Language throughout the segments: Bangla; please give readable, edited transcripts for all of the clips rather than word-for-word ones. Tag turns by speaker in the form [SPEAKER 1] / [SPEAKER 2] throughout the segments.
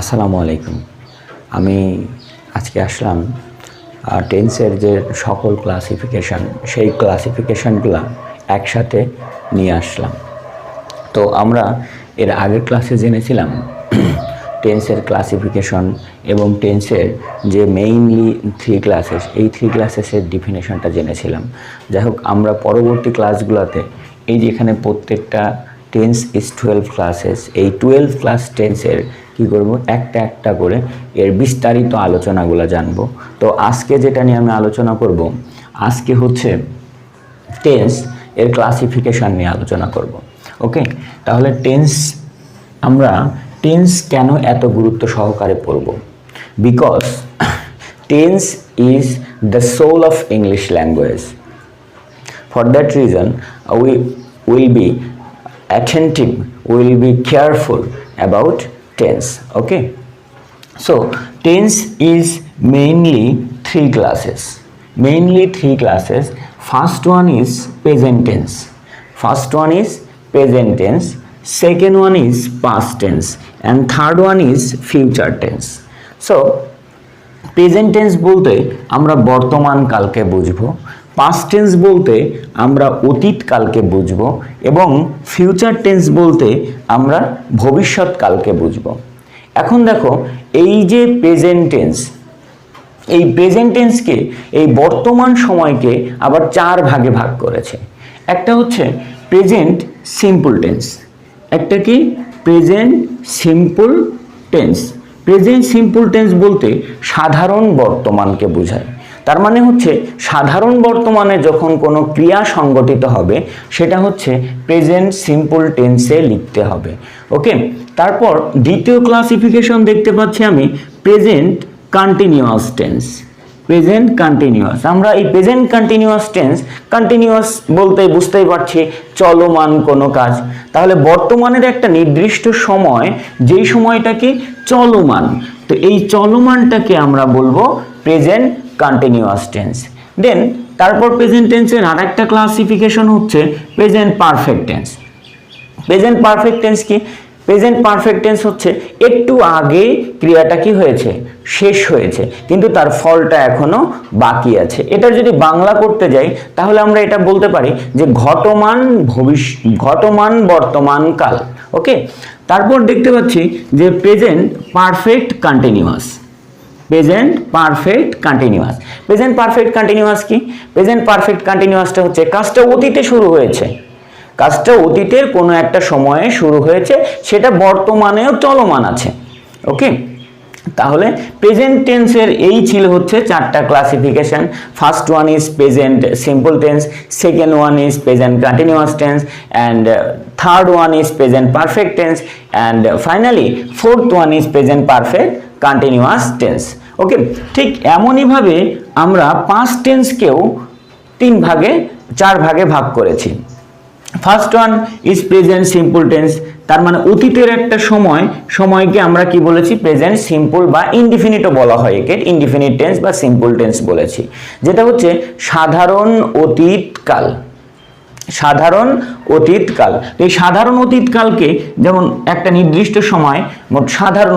[SPEAKER 1] আসসালামু আলাইকুম। আমি আজকে আসলাম টেন্সের যে সকল ক্লাসিফিকেশান সেই ক্লাসিফিকেশানগুলো একসাথে নিয়ে আসলাম। তো আমরা এর আগের ক্লাসে জেনেছিলাম টেন্সের ক্লাসিফিকেশন এবং টেন্সের যে মেইনলি থ্রি ক্লাসেস, এই থ্রি ক্লাসেসের ডিফিনেশনটা জেনেছিলাম। যাই হোক, আমরা পরবর্তী ক্লাসগুলোতে এই যে এখানে প্রত্যেকটা টেন্স ইজ 12 ক্লাসেস, এই 12 ক্লাস টেন্সের কী করব, একটা একটা করে এর বিস্তারিত আলোচনাগুলো জানব। তো আজকে যেটা নিয়ে আমি আলোচনা করব, আজকে হচ্ছে টেন্স এর ক্লাসিফিকেশান নিয়ে আলোচনা করব। ওকে, তাহলে আমরা টেন্স কেন এত গুরুত্ব সহকারে পড়ব? Because tense is the soul of English language. For that reason, we will be attentive, we will be careful about tense. Okay, so tense is mainly three classes. First one is present tense. Second one is past tense, and third one is future tense. So present tense বলতে আমরা বর্তমান কালকে বুঝবো, পাস্ট টেন্স বলতে আমরা অতীত কালকে বুঝবো, এবং ফিউচার টেন্স বলতে আমরা ভবিষ্যৎ কালকে বুঝবো। এখন দেখো, এই যে প্রেজেন্ট টেন্স, এই প্রেজেন্ট টেন্সকে, এই বর্তমান সময়কে আবার চার ভাগে ভাগ করেছে। একটা হচ্ছে প্রেজেন্ট সিম্পল টেন্স, একটা কি present simple tense. Present simple tense বলতে সাধারণ বর্তমানকে বোঝায়। তার মানে হচ্ছে সাধারণ বর্তমানে যখন কোনো ক্রিয়া সংগঠিত হবে সেটা হচ্ছে প্রেজেন্ট সিম্পল টেন্সে লিখতে হবে। ওকে, তারপর দ্বিতীয় ক্লাসিফিকেশন দেখতে পাচ্ছি আমি present continuous tense. Present continuous, আমরা এই প্রেজেন্ট কন্টিনিউয়াস টেন্স, কন্টিনিউয়াস বলতে বুঝতেই পারছি চলমান কোনো কাজ। তাহলে বর্তমানের একটা নির্দিষ্ট সময়, যেই সময়টা কি চলমান, তো এই চলমানটাকে আমরা বলবো প্রেজেন্ট কন্টিনিউয়াস টেন্স। দেন তারপর প্রেজেন্ট টেন্সের আর একটা ক্লাসিফিকেশন হচ্ছে present perfect tense. Present perfect tense কি? প্রেজেন্ট পারফেক্ট টেন্স হচ্ছে একটু আগে ক্রিয়াটা কি হয়েছে, শেষ হয়েছে, কিন্তু তার ফলটা এখনো বাকি আছে। এটা যদি বাংলা করতে যাই তাহলে আমরা এটা বলতে পারি যে ঘটমান বর্তমান কাল। ওকে, তারপর দেখতে পাচ্ছি যে present perfect continuous. Present perfect continuous কি? প্রেজেন্ট পারফেক্ট কন্টিনিউয়াসটা হচ্ছে কাজটা অতীতে শুরু হয়েছে, কাজটা অতীতের কোনো একটা সময়ে শুরু হয়েছে, সেটা বর্তমানেও চলমান আছে। ওকে, তাহলে প্রেজেন্ট টেন্সের এই ছিল হচ্ছে চারটা classification. First one is present simple tense, second one is present continuous tense, and third one is present perfect tense, and finally fourth one is present perfect continuous tense. Okay, ঠিক এমনইভাবে আমরা পাস্ট টেন্সকেও চার ভাগে ভাগ করেছি। First one is present simple tense, তার মানে অতীতের একটা সময়কে আমরা কি বলেছি, প্রেজেন্ট সিম্পল বা ইনডিফিনিটও বলা হয়, একে ইনডিফিনিট টেন্স বা সিম্পল টেন্স বলেছি, যেটা হচ্ছে সাধারণ অতীতকাল। সাধারণ অতীতকাল, এই সাধারণ অতীতকালকে যেমন একটা নির্দিষ্ট সময়, মোট সাধারণ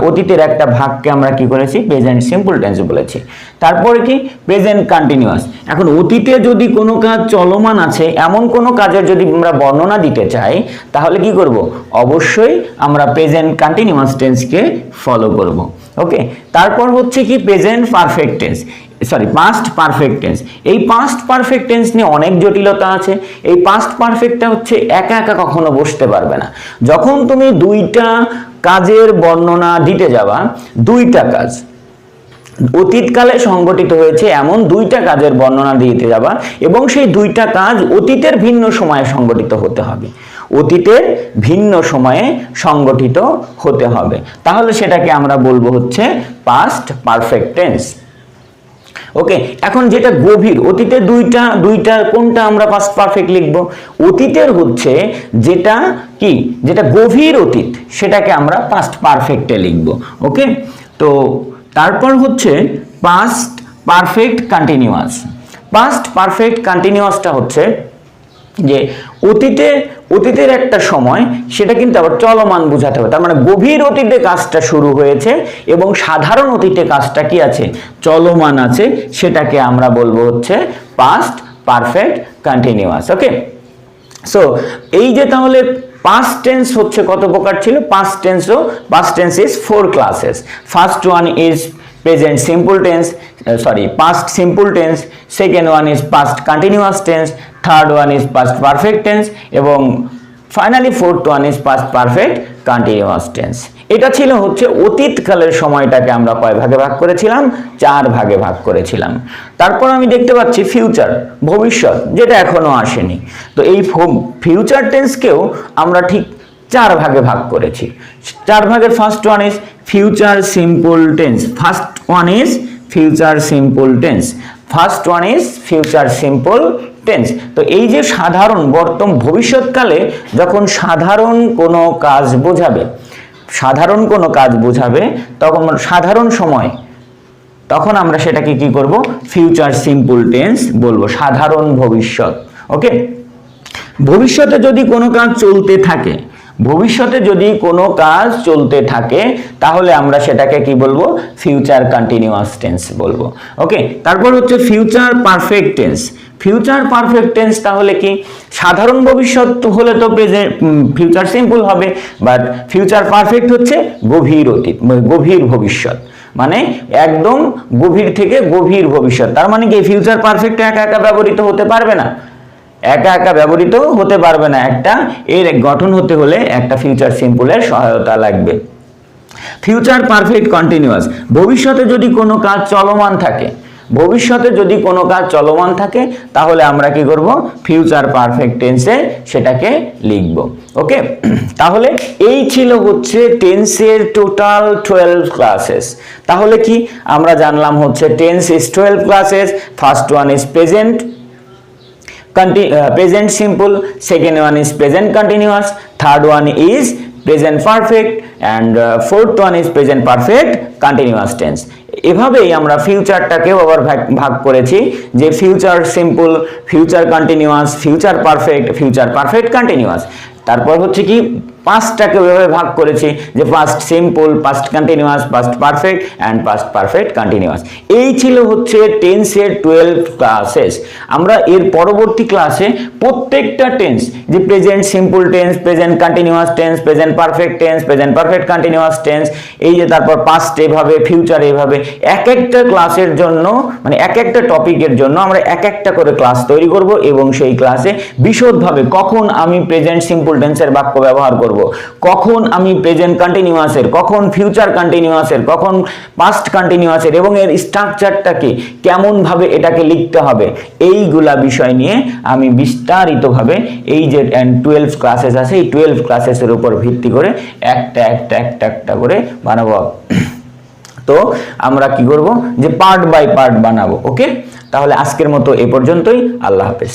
[SPEAKER 1] অতীতের একটা ভাগকে আমরা কি করেছি, প্রেজেন্ট সিম্পল টেন্স বলেছি। তারপরে কি প্রেজেন্ট কন্টিনিউয়াস। এখন অতীতে যদি কোনো কাজ চলমান আছে, এমন কোনো কাজের যদি আমরা বর্ণনা দিতে চাই তাহলে কি করব, অবশ্যই আমরা প্রেজেন্ট কন্টিনিউয়াস টেন্সকে ফলো করব। ওকে, তারপর হচ্ছে কি present perfect tense, past perfect tense. এই পাস্ট পারফেক্ট টেন্স নিয়ে অনেক জটিলতা আছে। এই পাস্ট পারফেক্টটা হচ্ছে একা একা কখনো বসতে পারবে না। যখন তুমি দুইটা কাজের বর্ণনা দিতে যাবা, দুইটা কাজ অতীতকালে সংগঠিত হয়েছে এমন দুইটা কাজের বর্ণনা দিতে যাবা, এবং সেই দুইটা কাজ অতীতের ভিন্ন সময়ে সংগঠিত হতে হবে, অতীতের ভিন্ন সময়ে সংগঠিত হতে হবে, তাহলে সেটাকে আমরা বলবো হচ্ছে পাস্ট পারফেক্ট টেন্স। ওকে, এখন যেটা গভীর, অতীতের দুইটা কোনটা আমরা পাস্ট পারফেক্ট লিখবো? অতীতের হচ্ছে যেটা গভীর অতীত, সেটাকে আমরা পাস্ট পারফেক্টে লিখবো। ওকে, তো তারপর হচ্ছে past perfect continuous. Past perfect কন্টিনিউয়াসটা হচ্ছে যে অতীতের একটা সময়, সেটা কিন্তু আবার চলমান বোঝাতে হবে। তার মানে গভীর অতীতে কাজটা শুরু হয়েছে এবং সাধারণ অতীতে কাজটা কি আছে, চলমান আছে, সেটাকে আমরা বলবো হচ্ছে পাস্ট পারফেক্ট কন্টিনিউয়াস। ওকে, সো এই যে তাহলে past tense হচ্ছে কত প্রকার ছিল? past tense is 4 classes. First one is present simple tense, past simple tense. Second one is past continuous tense. Third one is past perfect tense এবং finally fourth one is past perfect continuous tense. এটা ছিল হচ্ছে অতীতকালের সময়টাকে আমরা কয় ভাগে ভাগ করেছিলাম? 4 ভাগে ভাগ করেছিলাম। তারপর আমি দেখতে পাচ্ছি ফিউচার, ভবিষ্যৎ, যেটা এখনো আসেনি। তো এই ফিউচার টেন্সকেও আমরা ঠিক 4 ভাগে ভাগ করেছি। 4 ভাগের first one is future simple tense. First one is future simple tense. First one is future simple tense. তো এই যে সাধারণ ভবিষ্যৎকালে যখন সাধারণ কোনো কাজ বোঝাবে তখন সাধারণ সময়, তখন আমরা সেটাকে কি করব? ফিউচার সিম্পল টেন্স বলবো, সাধারণ ভবিষ্যৎ। ওকে, ভবিষ্যতে যদি কোনো কাজ চলতে থাকে তাহলে আমরা সেটাকে কি বলবো? ফিউচার কন্টিনিউয়াস টেন্স বলবো। ওকে, তারপর হচ্ছে future perfect tense. Future perfect tense তাহলে কি? সাধারণ ভবিষ্যৎ হলে তো ফিউচার সিম্পল হবে, বাট ফিউচার পারফেক্ট হচ্ছে গভীর ভবিষ্যৎ, মানে একদম গভীর থেকে গভীর ভবিষ্যৎ। তার মানে কি ফিউচার পারফেক্ট একা একা ব্যবহৃত হতে পারবে না, একটা এর গঠন হতে হলে একটা ফিউচার সিম্পলের সহায়তা লাগবে। ফিউচার পারফেক্ট কন্টিনিউয়াস, ভবিষ্যতে যদি কোনো কাজ চলমান থাকে তাহলে আমরা কি করব? ফিউচার পারফেক্ট টেন্সে সেটাকে লিখব। ওকে, তাহলে এই ছিল হচ্ছে টেন্সের টোটাল 12 ক্লাসেস। তাহলে কি আমরা জানলাম হচ্ছে tense is 12 classes. First one is present simple, second one is present continuous, third one is present perfect and fourth one is present perfect continuous tense. এভাবেই আমরা ফিউচারটাকেও আবার ভাগ করেছি যে future simple, future continuous, future perfect continuous. তারপর হচ্ছে কি পাস্টটাকে ওইভাবে ভাগ করেছি যে past simple, past continuous, past perfect and past perfect continuous. এই ছিল হচ্ছে টেন্সের 12 ক্লাসেস। আমরা এর পরবর্তী ক্লাসে প্রত্যেকটা টেন্স, যে present simple tense, present continuous tense, present perfect tense, present perfect continuous tense, এই যে তারপর পাস্ট এভাবে, ফিউচার এভাবে, এক একটা ক্লাসের জন্য, মানে এক একটা টপিকের জন্য আমরা এক একটা করে ক্লাস তৈরি করব এবং সেই ক্লাসে বিশদভাবে কখন আমি প্রেজেন্ট সিম্পল টেন্সের বাক্য ব্যবহার করব, কখন আমি প্রেজেন্ট কন্টিনিউয়াসের, কখন ফিউচার কন্টিনিউয়াসের, কখন পাস্ট কন্টিনিউয়াসের এবং এর স্ট্রাকচারটাকে কেমন ভাবে এটাকে লিখতে হবে, এইগুলা বিষয় নিয়ে আমি বিস্তারিতভাবে এই যে 12 ক্লাসেস আছে এই 12 ক্লাসেসের উপর ভিত্তি করে একটা করে বানাবো। তো আমরা কি করব যে পার্ট বাই পার্ট বানাবো। ওকে, তাহলে আজকের মতো এ পর্যন্তই। আল্লাহ হাফেজ।